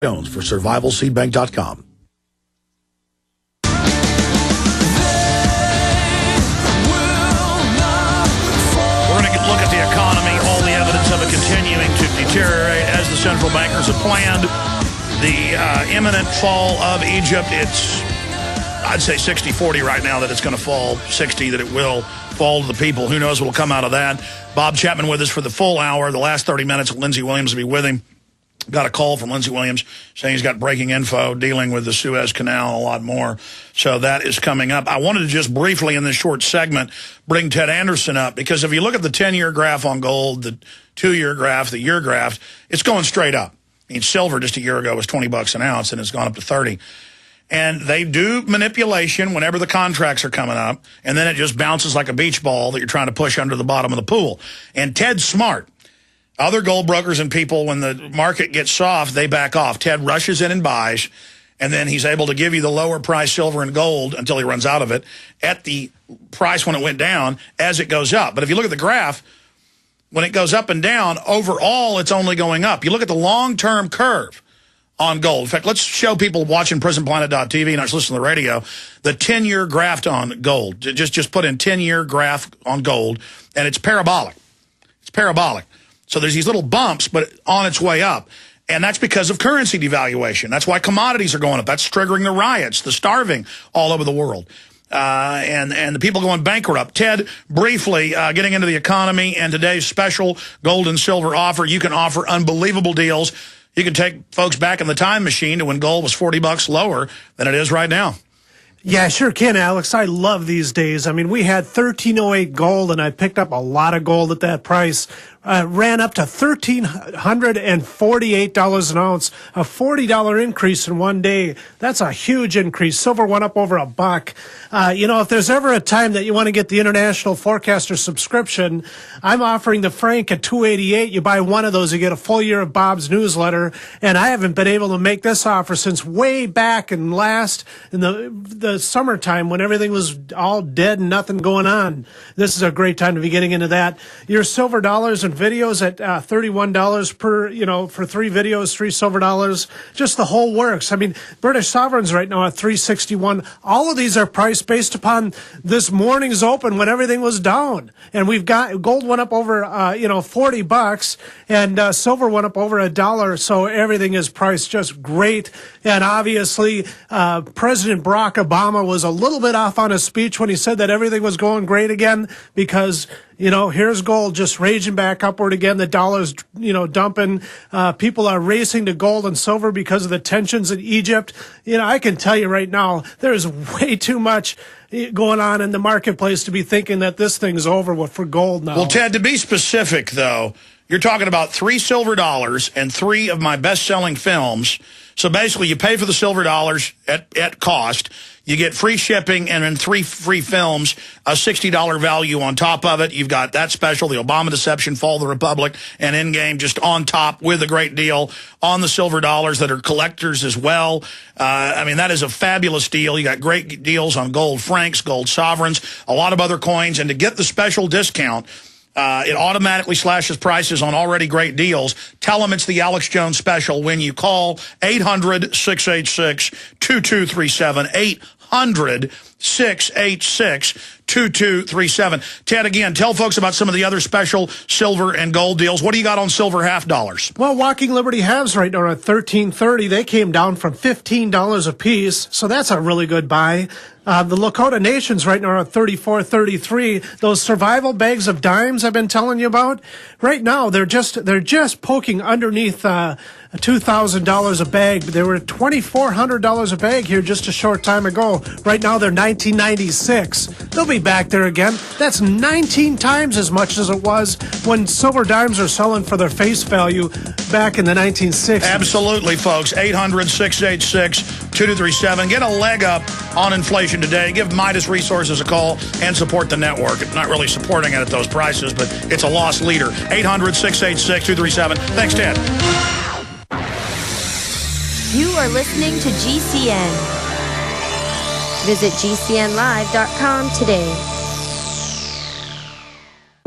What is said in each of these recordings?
Jones for survivalseedbank.com. We're going to look at the economy, all the evidence of it continuing to deteriorate as the central bankers have planned. The imminent fall of Egypt, it's, I'd say 60-40 right now that it's going to fall, 60 that it will fall to the people. Who knows what will come out of that. Bob Chapman with us for the full hour. The last 30 minutes, Lindsey Williams will be with him. Got a call from Lindsey Williams saying he's got breaking info dealing with the Suez Canal and a lot more. So that is coming up. I wanted to just briefly in this short segment bring Ted Anderson up, because if you look at the 10-year graph on gold, the 2-year graph, the year graph, it's going straight up. I mean, silver just a year ago was $20 an ounce, and it's gone up to 30. And they do manipulation whenever the contracts are coming up, and then it just bounces like a beach ball that you're trying to push under the bottom of the pool. And Ted's smart. Other gold brokers and people, when the market gets soft, they back off. Ted rushes in and buys, and then he's able to give you the lower price silver and gold until he runs out of it at the price when it went down as it goes up. But if you look at the graph, when it goes up and down, overall it's only going up. You look at the long-term curve on gold. In fact, let's show people watching PrisonPlanet.tv, not just listen to the radio, the 10-year graph on gold. Just put in 10-year graph on gold, and it's parabolic. It's parabolic. So there's these little bumps, but on its way up. And that's because of currency devaluation. That's why commodities are going up. That's triggering the riots, the starving all over the world, and the people going bankrupt. Ted, briefly, getting into the economy and today's special gold and silver offer. You can offer unbelievable deals. You can take folks back in the time machine to when gold was $40 lower than it is right now. Yeah, sure can, Alex. I love these days. I mean, we had 1308 gold, and I picked up a lot of gold at that price. Ran up to $1,348 an ounce, a $40 increase in one day. That's a huge increase. Silver went up over $1. You know, if there's ever a time that you want to get the International Forecaster subscription, I'm offering the Frank at $288. You buy one of those, you get a full year of Bob's newsletter. And I haven't been able to make this offer since way back in the summertime when everything was all dead and nothing going on. This is a great time to be getting into that. Your silver dollars and videos at $31 per, for 3 videos, 3 silver dollars, just the whole works. I mean, British sovereigns right now at $361. All of these are priced based upon this morning's open when everything was down. And we've got gold went up over, $40 and silver went up over $1. So everything is priced just great. And obviously, President Barack Obama was a little bit off on his speech when he said that everything was going great again, because here's gold just raging back upward again. The dollar's, dumping. People are racing to gold and silver because of the tensions in Egypt. I can tell you right now, there's way too much going on in the marketplace to be thinking that this thing's over for gold now. Well, Ted, to be specific, though, you're talking about 3 silver dollars and 3 of my best-selling films. So basically, you pay for the silver dollars at cost. You get free shipping and then 3 free films, a $60 value on top of it. You've got that special, The Obama Deception, Fall of the Republic, and Endgame just on top with a great deal on the silver dollars that are collectors as well. I mean, that is a fabulous deal. You got great deals on gold francs, gold sovereigns, a lot of other coins. And to get the special discount, it automatically slashes prices on already great deals. Tell them it's the Alex Jones special when you call 800-686-2237, 800-686-2237. Ted, again, tell folks about some of the other special silver and gold deals. What do you got on silver half dollars? Well, Walking Liberty halves right now are at $13.30. They came down from $15 a piece, so that's a really good buy. The Lakota Nations right now are at $34.33. Those survival bags of dimes I've been telling you about, right now they're just poking underneath $2,000 a bag. They were at $2,400 a bag here just a short time ago. Right now they're $19.96. They'll be back there again. That's 19 times as much as it was when silver dimes are selling for their face value back in the 1960s. Absolutely, folks. 800-686-2237. Get a leg up on inflation today. Give Midas Resources a call and support the network. It's not really supporting it at those prices, but it's a lost leader. 800-686-2237. Thanks, Ted. You are listening to GCN. Visit GCNlive.com today.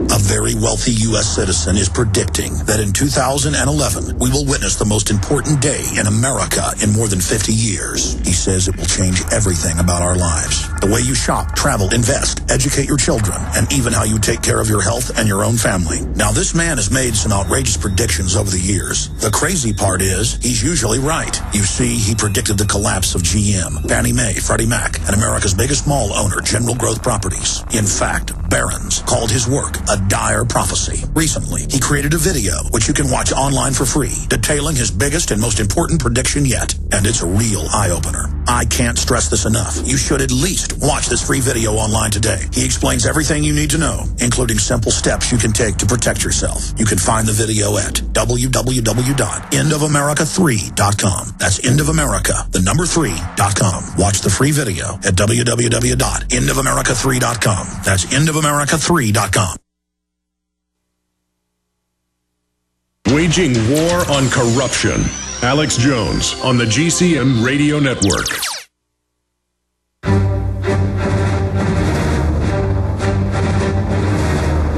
A very wealthy U.S. citizen is predicting that in 2011, we will witness the most important day in America in more than 50 years. He says it will change everything about our lives. The way you shop, travel, invest, educate your children, and even how you take care of your health and your own family. Now, this man has made some outrageous predictions over the years. The crazy part is, he's usually right. You see, he predicted the collapse of GM, Fannie Mae, Freddie Mac, and America's biggest mall owner, General Growth Properties. In fact, Barron's called his work a dire prophecy. Recently, he created a video, which you can watch online for free, detailing his biggest and most important prediction yet. And it's a real eye-opener. I can't stress this enough. You should at least watch this free video online today. He explains everything you need to know, including simple steps you can take to protect yourself. You can find the video at www.endofamerica3.com. That's endofamerica, the number 3.com. Watch the free video at www.endofamerica3.com. That's endofamerica3.com. Waging war on corruption. Alex Jones on the GCN Radio Network.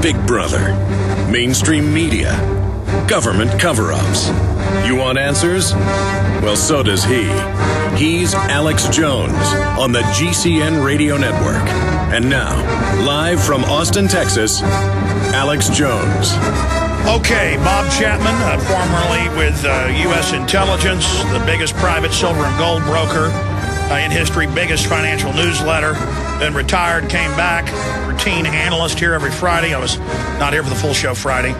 Big Brother, mainstream media, government cover-ups. You want answers? Well, so does he. He's Alex Jones on the GCN Radio Network. And now, live from Austin, Texas, Alex Jones. Okay, Bob Chapman, formerly with U.S. Intelligence, the biggest private silver and gold broker in history, biggest financial newsletter, then retired, came back, routine analyst here every Friday. I was not here for the full show Friday,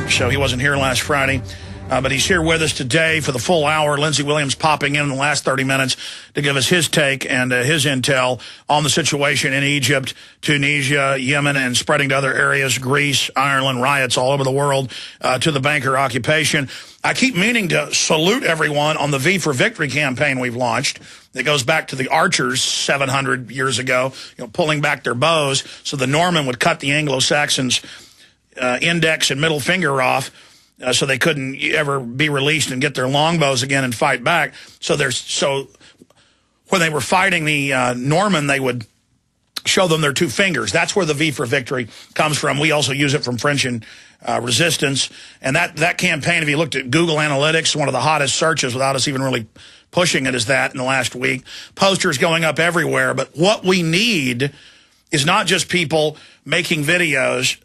so he wasn't here last Friday. But he's here with us today for the full hour. Lindsey Williams popping in the last 30 minutes to give us his take and his intel on the situation in Egypt, Tunisia, Yemen, and spreading to other areas, Greece, Ireland, riots all over the world, to the banker occupation. I keep meaning to salute everyone on the V for Victory campaign we've launched. It goes back to the archers 700 years ago, pulling back their bows so the Norman would cut the Anglo-Saxons' index and middle finger off. So they couldn't ever be released and get their longbows again and fight back. So when they were fighting the Norman, they would show them their two fingers. That's where the V for Victory comes from. We also use it from French and resistance. And that campaign, if you looked at Google Analytics, one of the hottest searches without us even really pushing it is that in the last week. Posters going up everywhere. But what we need is not just people making videos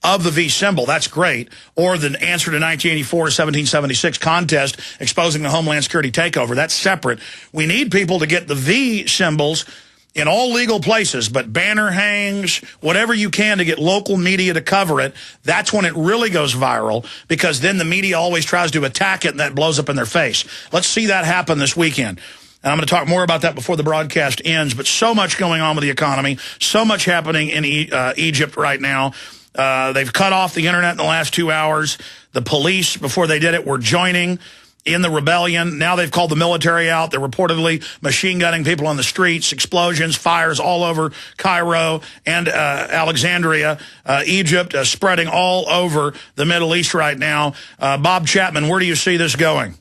of the V symbol, that's great, or the answer to 1984-1776 contest exposing the Homeland Security takeover, that's separate. We need people to get the V symbols in all legal places, but banner hangs, whatever you can to get local media to cover it. That's when it really goes viral, because then the media always tries to attack it and that blows up in their face. Let's see that happen this weekend. And I'm going to talk more about that before the broadcast ends, but so much going on with the economy, so much happening in Egypt right now. They've cut off the internet in the last 2 hours. The police, before they did it, were joining in the rebellion. Now they've called the military out. They're reportedly machine gunning people on the streets, explosions, fires all over Cairo and Alexandria, Egypt, spreading all over the Middle East right now. Bob Chapman, where do you see this going?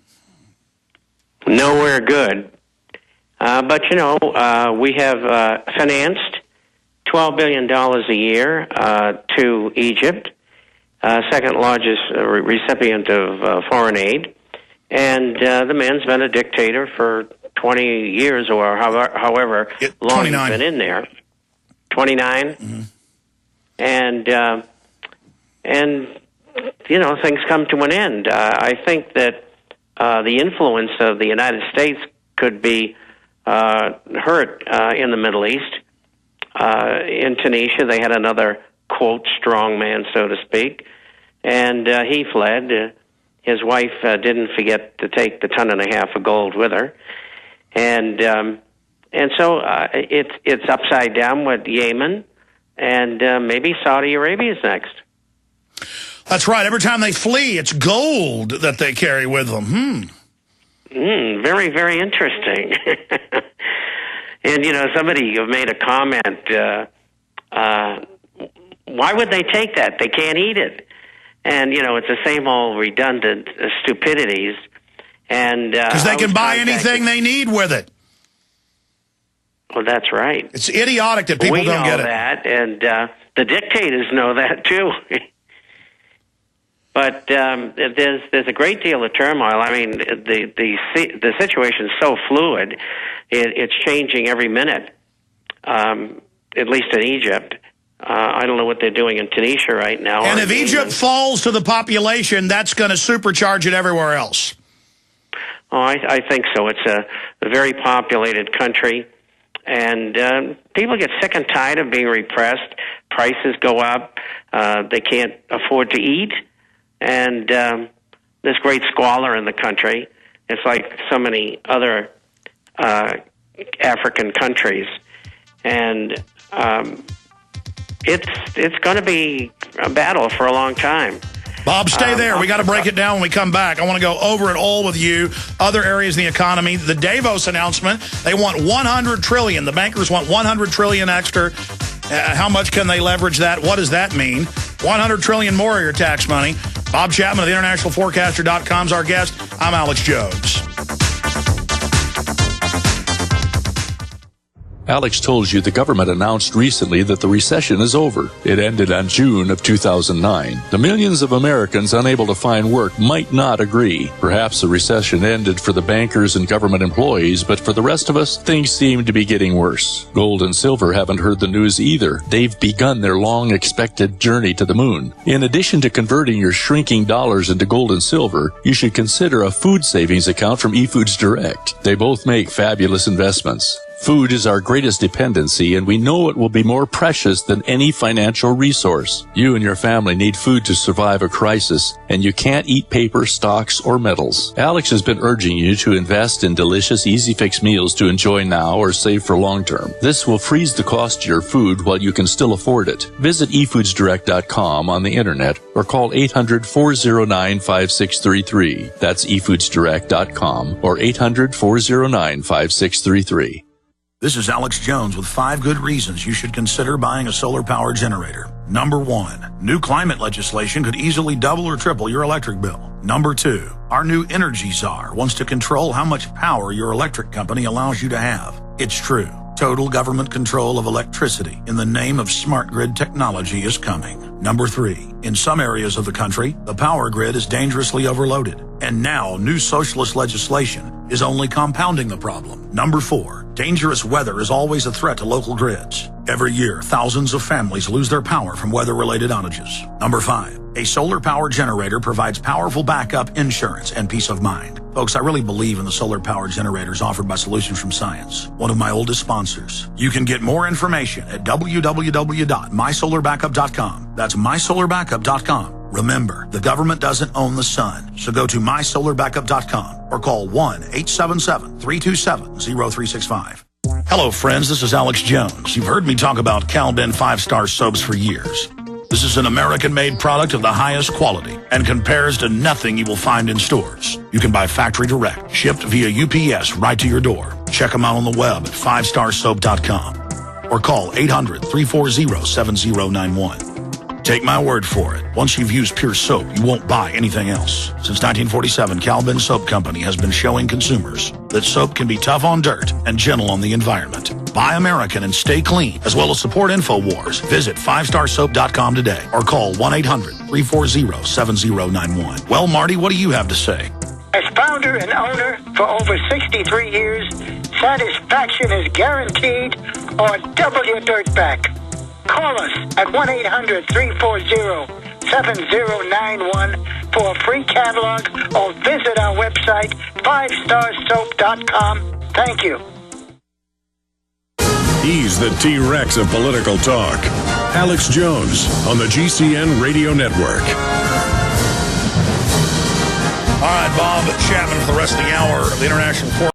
Nowhere good. But, we have financed $12 billion a year to Egypt, second largest recipient of foreign aid. And the man's been a dictator for 20 years or however long he's been in there. 29? Mm-hmm. And things come to an end. I think that the influence of the United States could be hurt in the Middle East. In Tunisia, they had another, quote, strong man, so to speak, and he fled. His wife didn't forget to take the 1.5 tons of gold with her, and so it's upside down with Yemen, and maybe Saudi Arabia is next. That's right. Every time they flee, it's gold that they carry with them. Very, very interesting. And, somebody made a comment, why would they take that? They can't eat it. And, it's the same old redundant stupidities. And because they can buy anything they need with it. Well, that's right. It's idiotic that people don't get it. We know that, and the dictators know that too. But there's a great deal of turmoil. I mean, the situation is so fluid; it's changing every minute. At least in Egypt, I don't know what they're doing in Tunisia right now. And if Egypt falls to the population, that's going to supercharge it everywhere else. Oh, I think so. It's a very populated country, and people get sick and tired of being repressed. Prices go up. They can't afford to eat. And there's great squalor in the country. It's like so many other African countries. And it's going to be a battle for a long time. Bob, stay there. We got to break it down when we come back. I want to go over it all with you. Other areas in the economy. The Davos announcement, they want $100 trillion. The bankers want $100 trillion extra. How much can they leverage that? What does that mean? $100 trillion more of your tax money. Bob Chapman of the InternationalForecaster.com is our guest. I'm Alex Jones. Alex told you the government announced recently that the recession is over. It ended on June of 2009. The millions of Americans unable to find work might not agree. Perhaps the recession ended for the bankers and government employees, but for the rest of us, things seem to be getting worse. Gold and silver haven't heard the news either. They've begun their long-expected journey to the moon. In addition to converting your shrinking dollars into gold and silver, you should consider a food savings account from eFoods Direct. They both make fabulous investments. Food is our greatest dependency, and we know it will be more precious than any financial resource. You and your family need food to survive a crisis, and you can't eat paper, stocks, or metals. Alex has been urging you to invest in delicious, easy-fix meals to enjoy now or save for long term. This will freeze the cost of your food while you can still afford it. Visit eFoodsDirect.com on the internet or call 800-409-5633. That's eFoodsDirect.com or 800-409-5633. This is Alex Jones with 5 good reasons you should consider buying a solar power generator. Number 1, new climate legislation could easily double or triple your electric bill. Number 2, our new energy czar wants to control how much power your electric company allows you to have. It's true. Total government control of electricity in the name of smart grid technology is coming. Number 3, in some areas of the country, the power grid is dangerously overloaded. And now new socialist legislation is only compounding the problem. Number 4, dangerous weather is always a threat to local grids. Every year, thousands of families lose their power from weather-related outages. Number 5, a solar power generator provides powerful backup insurance and peace of mind. Folks, I really believe in the solar power generators offered by Solutions from Science, one of my oldest sponsors. You can get more information at www.mysolarbackup.com. That's mysolarbackup.com. Remember, the government doesn't own the sun, so go to mysolarbackup.com or call 1-877-327-0365. Hello, friends. This is Alex Jones. You've heard me talk about Cal-Ben 5-star soaps for years. This is an American-made product of the highest quality and compares to nothing you will find in stores. You can buy factory direct, shipped via UPS right to your door. Check them out on the web at 5starsoap.com or call 800-340-7091. Take my word for it. Once you've used pure soap, you won't buy anything else. Since 1947, Cal-Ben Soap Company has been showing consumers that soap can be tough on dirt and gentle on the environment. Buy American and stay clean, as well as support InfoWars. Visit 5starsoap.com today or call 1-800-340-7091. Well, Marty, what do you have to say? As founder and owner for over 63 years, satisfaction is guaranteed or double your dirt back. Call us at 1-800-340-7091 for a free catalog or visit our website, 5starsoap.com. Thank you. He's the T-Rex of political talk. Alex Jones on the GCN Radio Network. All right, Bob Chapman for the rest of the hour of the International